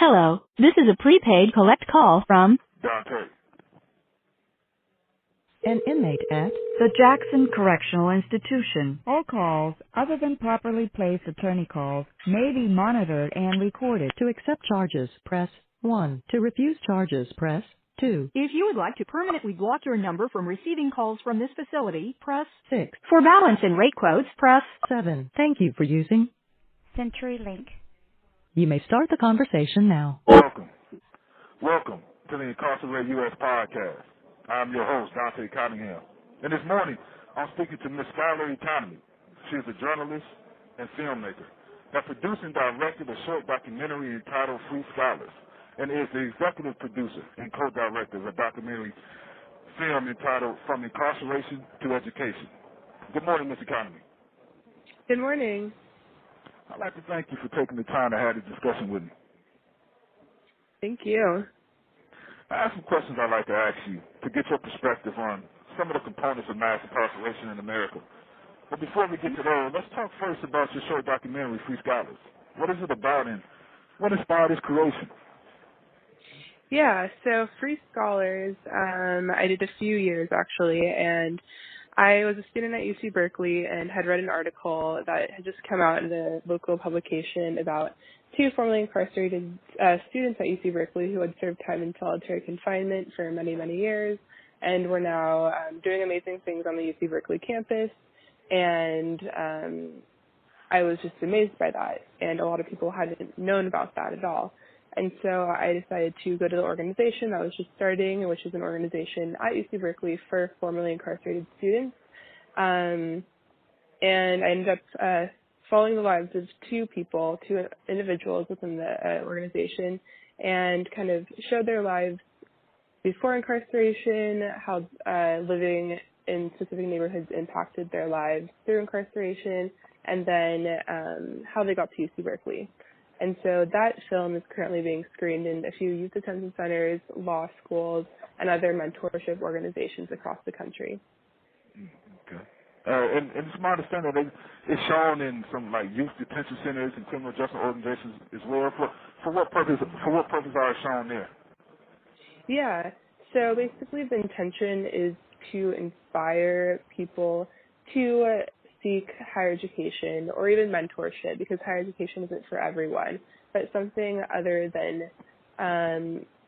Hello, this is a prepaid collect call from Dante. An inmate at the Jackson Correctional Institution. All calls, other than properly placed attorney calls, may be monitored and recorded. To accept charges, press 1. To refuse charges, press 2. If you would like to permanently block your number from receiving calls from this facility, press 6. for balance and rate quotes, press 7. Thank you for using CenturyLink. You may start the conversation now. Welcome to the Incarcerate U.S. podcast. I'm your host, Dante Cottingham. And this morning, I'm speaking to Miss Skylar Economy. She is a journalist and filmmaker that produced and directed a short documentary entitled Free Scholars, and is the executive producer and co-director of a documentary film entitled From Incarceration to Education. Good morning, Miss Economy. Good morning. I'd like to thank you for taking the time to have this discussion with me. Thank you. I have some questions I'd like to ask you to get your perspective on some of the components of mass incarceration in America. But before we get to those, let's talk first about your short documentary, Free Scholars. What is it about and what inspired its creation? Yeah, so Free Scholars, I did a few years actually, and I was a student at UC Berkeley and had read an article that had just come out in the local publication about two formerly incarcerated students at UC Berkeley who had served time in solitary confinement for many, many years and were now doing amazing things on the UC Berkeley campus. And I was just amazed by that, and a lot of people hadn't known about that at all. And so I decided to go to the organization that was just starting, which is an organization at UC Berkeley for formerly incarcerated students. And I ended up following the lives of two individuals within the organization, and kind of showed their lives before incarceration, how living in specific neighborhoods impacted their lives through incarceration, and then how they got to UC Berkeley. And so that film is currently being screened in a few youth detention centers, law schools, and other mentorship organizations across the country. Okay. And it's my understanding that it's shown in some like youth detention centers and criminal justice organizations as well. For what purpose? For what purpose are it shown there? Yeah. So basically, the intention is to inspire people to seek higher education or even mentorship, because higher education isn't for everyone, but something other than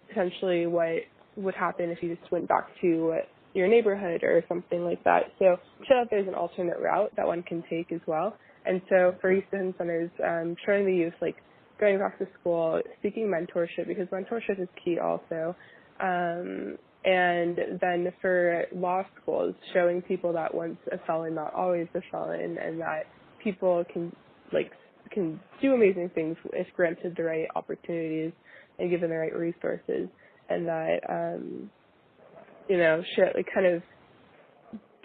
potentially what would happen if you just went back to your neighborhood or something like that. So show that there's an alternate route that one can take as well. And so for youth detention centers, showing the youth like going back to school, seeking mentorship, because mentorship is key also. And then for law schools, showing people that once a felon, not always a felon, and that people can do amazing things if granted the right opportunities and given the right resources, and that kind of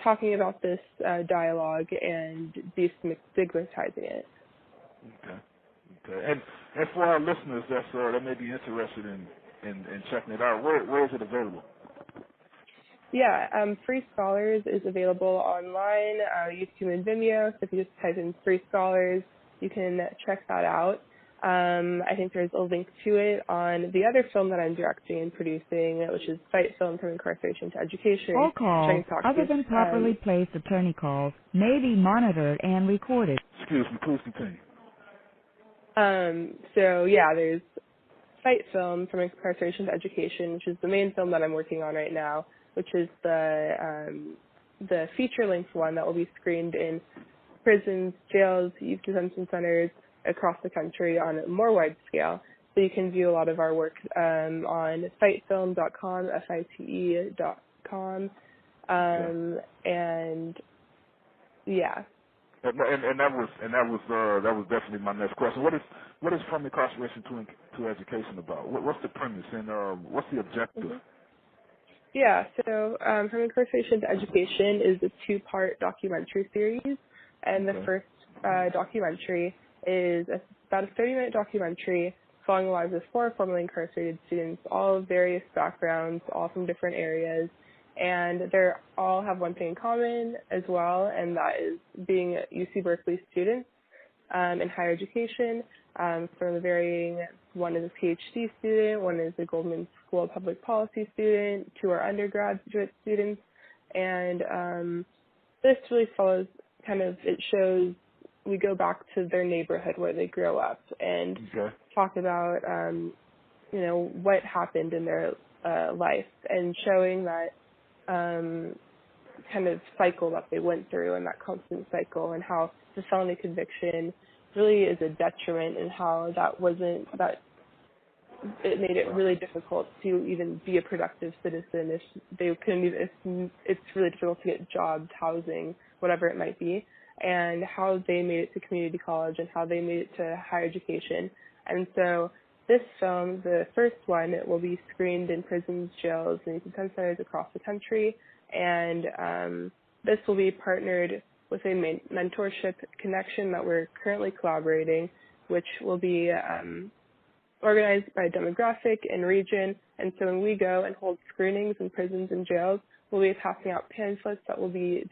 talking about this dialogue and destigmatizing it. Okay. And for our listeners that may be interested in checking it out, where is it available? Yeah, Free Scholars is available online, YouTube and Vimeo. So if you just type in Free Scholars, you can check that out. I think there's a link to it on the other film that I'm directing and producing, which is FITE Film, From Incarceration to Education. All calls, other than properly placed attorney calls, may be monitored and recorded. Excuse me, please continue. So yeah, there's FITE Film, From Incarceration to Education, which is the main film that I'm working on right now, which is the feature-length one that will be screened in prisons, jails, youth detention centers across the country on a more wide scale. So you can view a lot of our work on FITEfilm.com, FITE.com, and yeah. And that was definitely my next question. What is From Incarceration to Education about? What's the premise and what's the objective? Mm-hmm. Yeah, so From Incarceration to Education is a two-part documentary series, and the first documentary is about a 30-minute documentary following the lives of four formerly incarcerated students, all of various backgrounds, all from different areas, and they all have one thing in common as well, and that is being UC Berkeley students in higher education from the varying One is a PhD student, one is a Goldman School of Public Policy student, two are undergraduate students, and this really follows it shows we go back to their neighborhood where they grow up and talk about, what happened in their life and showing that kind of cycle that they went through and that constant cycle and how the felony conviction really is a detriment and how it made it really difficult to even be a productive citizen if they couldn't even, it's really difficult to get jobs, housing, whatever it might be, and how they made it to community college and how they made it to higher education. And so this film, the first one, it will be screened in prisons, jails, and detention centers across the country, and this will be partnered with a mentorship connection that we're currently collaborating, which will be organized by demographic and region. And so when we go and hold screenings in prisons and jails, we'll be passing out pamphlets that will be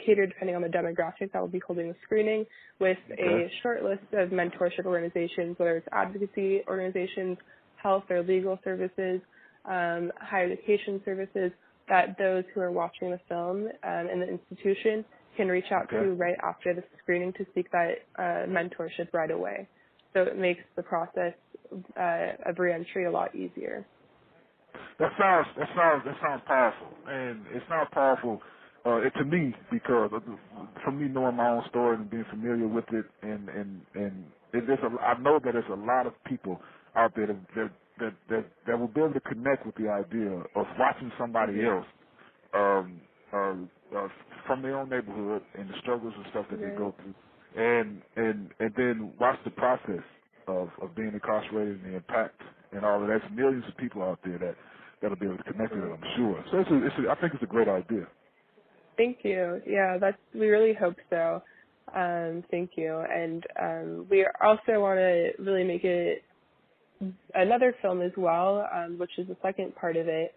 catered depending on the demographic that will be holding the screening with a short list of mentorship organizations, whether it's advocacy organizations, health or legal services, higher education services, that those who are watching the film in the institution can reach out to right after the screening to seek that mentorship right away. So it makes the process of reentry a lot easier. That sounds powerful, and it sounds powerful to me because from me knowing my own story and being familiar with it, and I know that there's a lot of people out there that will be able to connect with the idea of watching somebody else from their own neighborhood and the struggles and stuff that they go through, and then watch the process of being incarcerated and the impact and all of that. There's millions of people out there that'll be able to connect with it, I'm sure. So I think it's a great idea. Thank you. Yeah, we really hope so. Thank you. And we also want to really make it another film as well, which is the second part of it,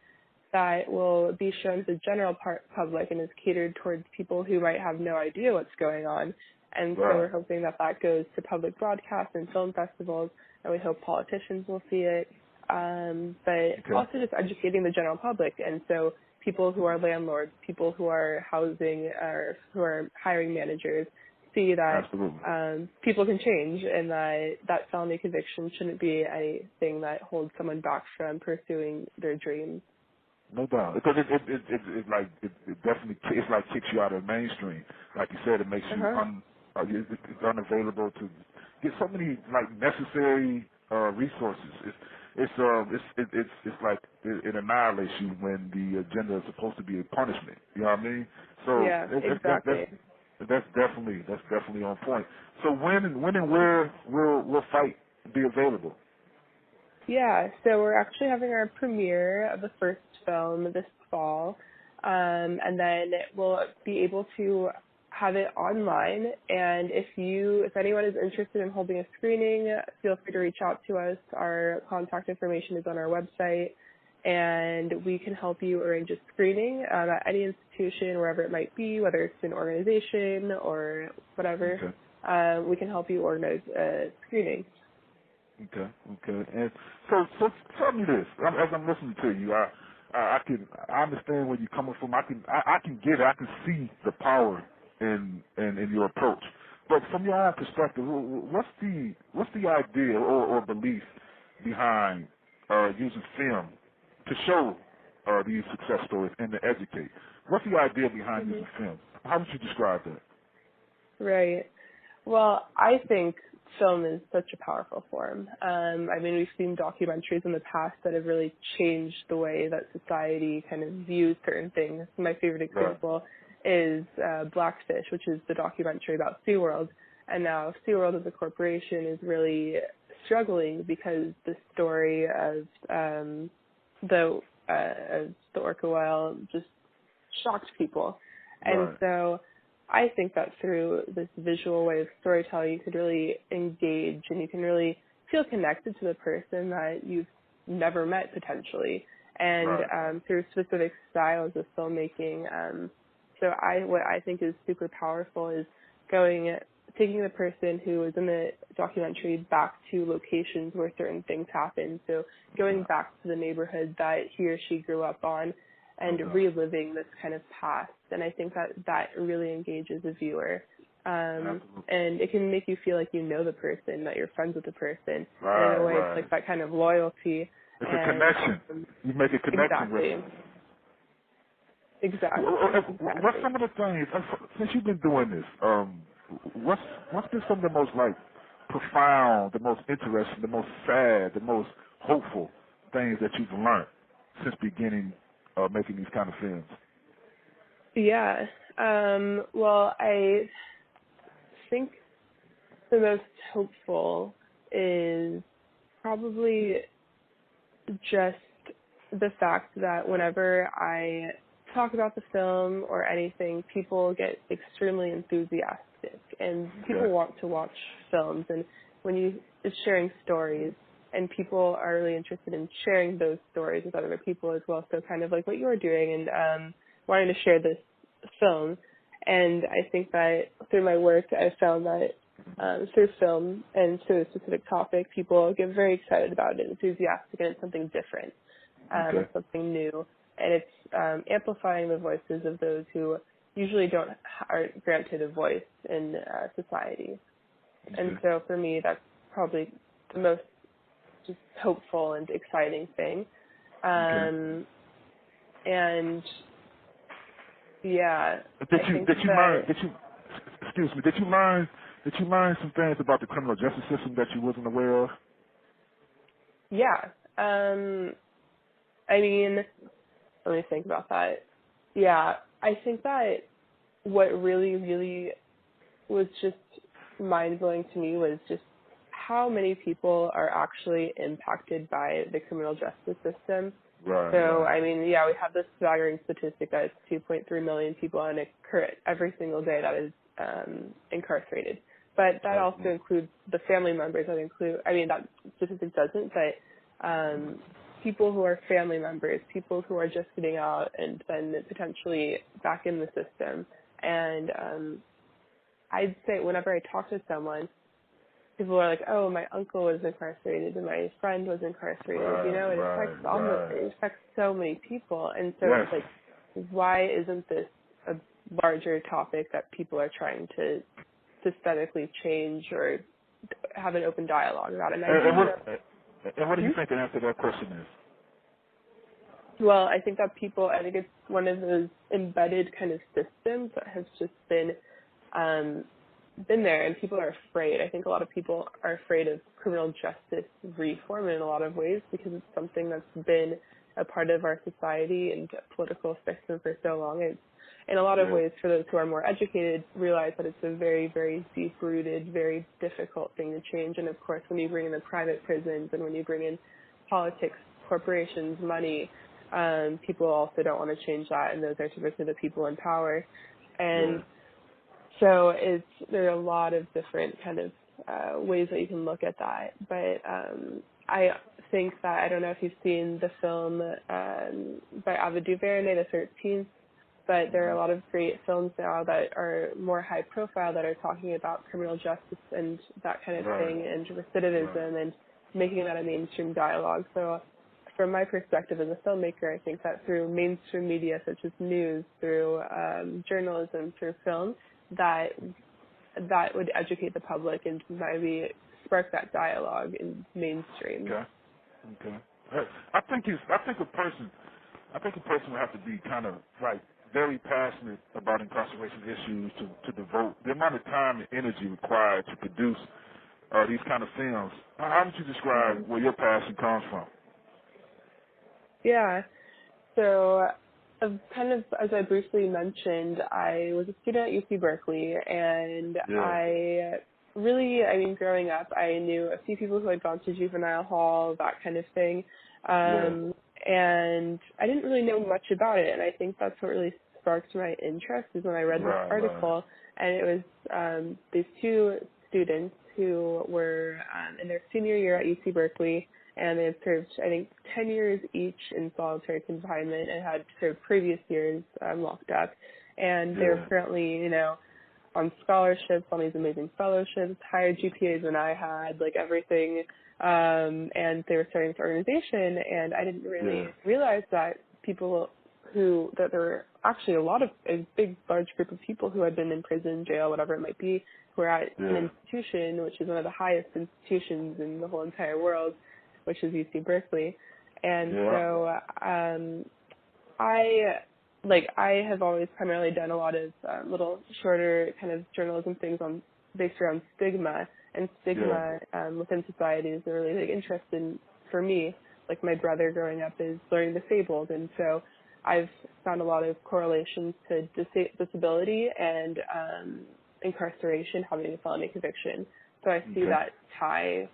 that will be shown to the general public and is catered towards people who might have no idea what's going on. And so we're hoping that goes to public broadcasts and film festivals, and we hope politicians will see it. But also just educating the general public. And so people who are landlords, people who are housing, or who are hiring managers, see that people can change, and that felony conviction shouldn't be anything that holds someone back from pursuing their dreams. No doubt, because it definitely kicks you out of the mainstream. Like you said, it makes you it's unavailable to get so many necessary resources. It's like it annihilates you when the agenda is supposed to be a punishment. You know what I mean? So exactly. That's definitely on point. So when and where will FITE be available? Yeah, so we're actually having our premiere of the first film this fall, and then we'll be able to have it online. And if anyone is interested in holding a screening, feel free to reach out to us. Our contact information is on our website, and we can help you arrange a screening at any institution, wherever it might be, whether it's an organization or whatever. We can help you organize a screening. Okay. And so tell me this. As I'm listening to you, I understand where you're coming from. I can get it. I can see the power in your approach. But from your own perspective, what's the idea or belief behind using film to show these success stories and to educate? What's the idea behind using film? How would you describe that? Right. Well, I think film is such a powerful form. We've seen documentaries in the past that have really changed the way that society kind of views certain things. My favorite example is Blackfish, which is the documentary about SeaWorld. And now SeaWorld as a corporation is really struggling because the story of the orca whale just shocked people. And so I think that through this visual way of storytelling, you could really engage and you can really feel connected to the person that you've never met potentially. And through specific styles of filmmaking. So what I think is super powerful is going taking the person who was in the documentary back to locations where certain things happened. So going back to the neighborhood that he or she grew up on and reliving this kind of past. And I think that really engages the viewer. And it can make you feel like you know the person, that you're friends with the person. Right, and in a way, right. it's like that kind of loyalty. It's a connection. You make a connection with them. Exactly. What's some of the things, since you've been doing this, what's been some of the most, like, profound, the most interesting, the most sad, the most hopeful things that you've learned since beginning making these kind of films? Yeah. Well, I think the most hopeful is probably just the fact that whenever I talk about the film or anything, people get extremely enthusiastic and people want to watch films. And when it's sharing stories, and people are really interested in sharing those stories with other people as well. So kind of like what you're doing and wanting to share this film. And I think that through my work, I've found that through film and through a specific topic, people get very excited about it, enthusiastic, and it's something different. It's something new. And it's amplifying the voices of those who usually aren't granted a voice in society. And so for me, that's probably the most just hopeful and exciting thing. And yeah. Did you learn some things about the criminal justice system that you wasn't aware of? Yeah. I mean, let me think about that. Yeah, I think that what really, really was just mind-blowing to me was just how many people are actually impacted by the criminal justice system. Right. So, I mean, yeah, we have this staggering statistic that it's 2.3 million people every single day that is incarcerated. But that also includes the family members that statistic doesn't, but people who are family members, people who are just getting out and then potentially back in the system. And I'd say whenever I talk to someone, people are like, oh, my uncle was incarcerated and my friend was incarcerated. It affects so many people. And so it's like, why isn't this a larger topic that people are trying to systemically change or have an open dialogue about? And what do you think the answer to that question is? Well, I think it's one of those embedded kind of systems that has just been there, and people are afraid. I think a lot of people are afraid of criminal justice reform in a lot of ways because it's something that's been a part of our society and political spectrum for so long. It's, in a lot of ways, for those who are more educated, realize that it's a very, very deep-rooted, very difficult thing to change. And, of course, when you bring in the private prisons and when you bring in politics, corporations, money, people also don't want to change that, and those are typically the people in power. And so there are a lot of different kind of ways that you can look at that. But I think that, I don't know if you've seen the film by Ava DuVernay, The 13th, but there are a lot of great films now that are more high profile that are talking about criminal justice and that kind of thing and recidivism and making that a mainstream dialogue. So from my perspective as a filmmaker, I think that through mainstream media such as news, through journalism, through film, that would educate the public and maybe spark that dialogue in mainstream. Okay. I think a person would have to be kind of like very passionate about incarceration issues to devote the amount of time and energy required to produce these kind of films. How would you describe where your passion comes from? Yeah. So kind of as I briefly mentioned, I was a student at UC Berkeley, and growing up, I knew a few people who had gone to juvenile hall, that kind of thing. And I didn't really know much about it, and I think that's what really sparked my interest is when I read this article, and it was these two students who were in their senior year at UC Berkeley, and they had served, I think, 10 years each in solitary confinement and had served previous years locked up, and they were currently, on scholarships, on these amazing fellowships, higher GPAs than I had, like everything. And they were starting this organization, and I didn't really realize that that there were actually a big, large group of people who had been in prison, jail, whatever it might be, who were at an institution, which is one of the highest institutions in the whole entire world, which is UC Berkeley. And so I have always primarily done a lot of little shorter kind of journalism things based around stigma, and stigma within society is a really big interest for me. Like my brother growing up is learning disabled, and so I've found a lot of correlations to disability and incarceration, having a felony conviction. So I see that tie.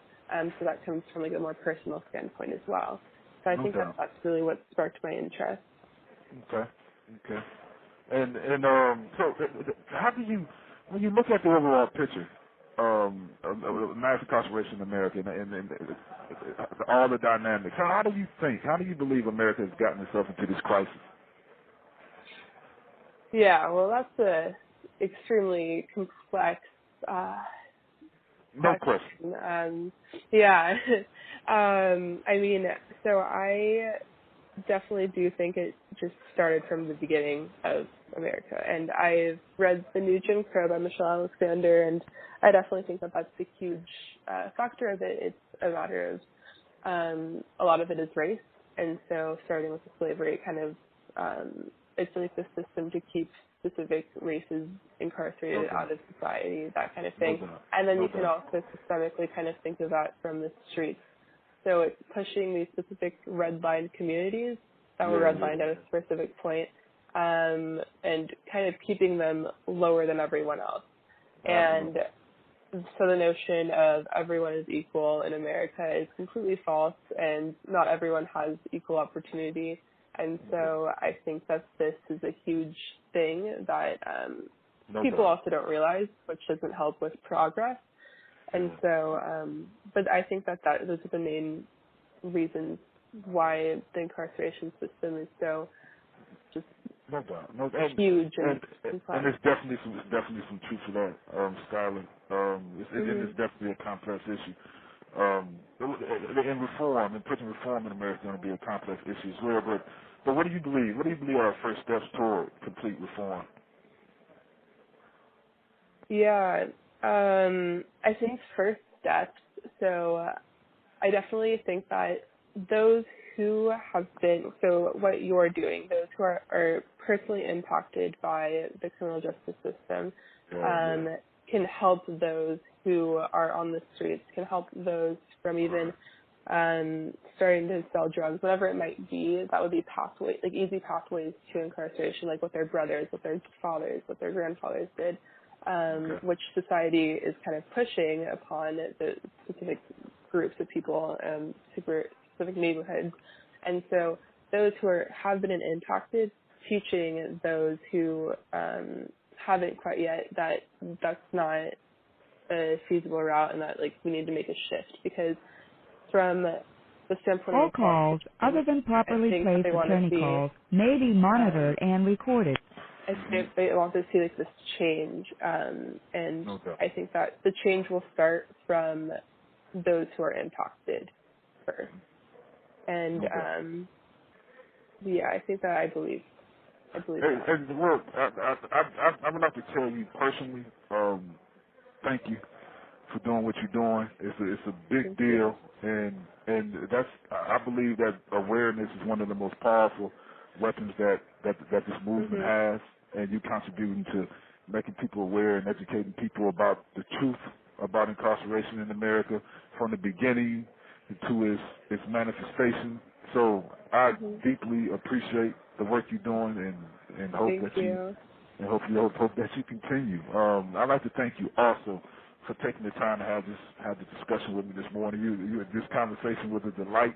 So that comes from like a more personal standpoint as well. So I think that's really what sparked my interest. Okay. And so how do you, when you look at the overall picture of mass incarceration in America and all the dynamics, how do you believe America has gotten itself into this crisis? Yeah, well, that's a extremely complex no question. I mean, so I definitely do think it just started from the beginning of America. And I've read The New Jim Crow by Michelle Alexander, and I definitely think that that's a huge factor of it. It's a matter of a lot of it is race. And so starting with the slavery kind of, it's like the system to keep specific races incarcerated out of society, that kind of thing. And then you can also systemically kind of think of that from the streets. So it's pushing these specific red-lined communities that were red-lined at a specific point, and kind of keeping them lower than everyone else. And so the notion of everyone is equal in America is completely false, and not everyone has equal opportunity. And so I think that this is a huge thing that people also don't realize, which doesn't help with progress. And so, but I think that those are the main reasons why the incarceration system is so just huge and there's definitely some truth to that, Skylar. It's definitely a complex issue. And putting reform in America is going to be a complex issue as well. But what do you believe? What do you believe are our first steps toward complete reform? Yeah. I think first steps, so I definitely think that those who have been, so what you're doing, those who are personally impacted by the criminal justice system, can help those who are on the streets, can help those from even starting to sell drugs, whatever it might be. That would be pathways, like easy pathways to incarceration, like what their brothers, what their fathers, what their grandfathers did. Which society is kind of pushing upon the specific groups of people, specific neighborhoods. And so those who have been impacted, teaching those who haven't quite yet that that's not a feasible route and that like we need to make a shift, because from the standpoint All of calls other than properly placed attorney calls may be monitored and recorded. I think they want to see like this change, and I think that the change will start from those who are impacted first. And I think that I believe that. And look, I would like to tell you personally, thank you for doing what you're doing. It's a big deal, and that's, I believe that awareness is one of the most powerful weapons that this movement has, and you contributing to making people aware and educating people about the truth about incarceration in America from the beginning to its manifestation. So I deeply appreciate the work you're doing, and hope that you continue. I'd like to thank you also for taking the time to have this discussion with me this morning. This conversation was a delight.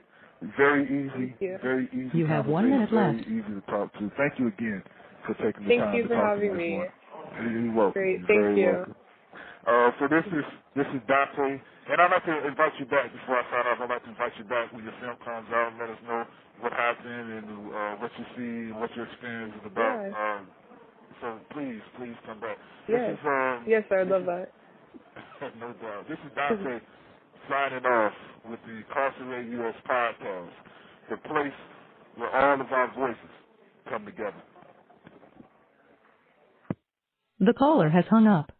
Very easy. Very easy. You have 1 minute left. Very easy to talk to. Thank you again for taking the time to talk to me. Thank you for having me. You're welcome. Great. You're Thank you. welcome. So this is Dante, and I'd like to invite you back before I sign off. I'd like to invite you back when your film comes out and let us know what happened and what you see and what your experience is about. So please come back. Yes. This is Yes, I would love that. no doubt. This is Dante signing off with the Incarcerate US podcast, the place where all of our voices come together. The caller has hung up.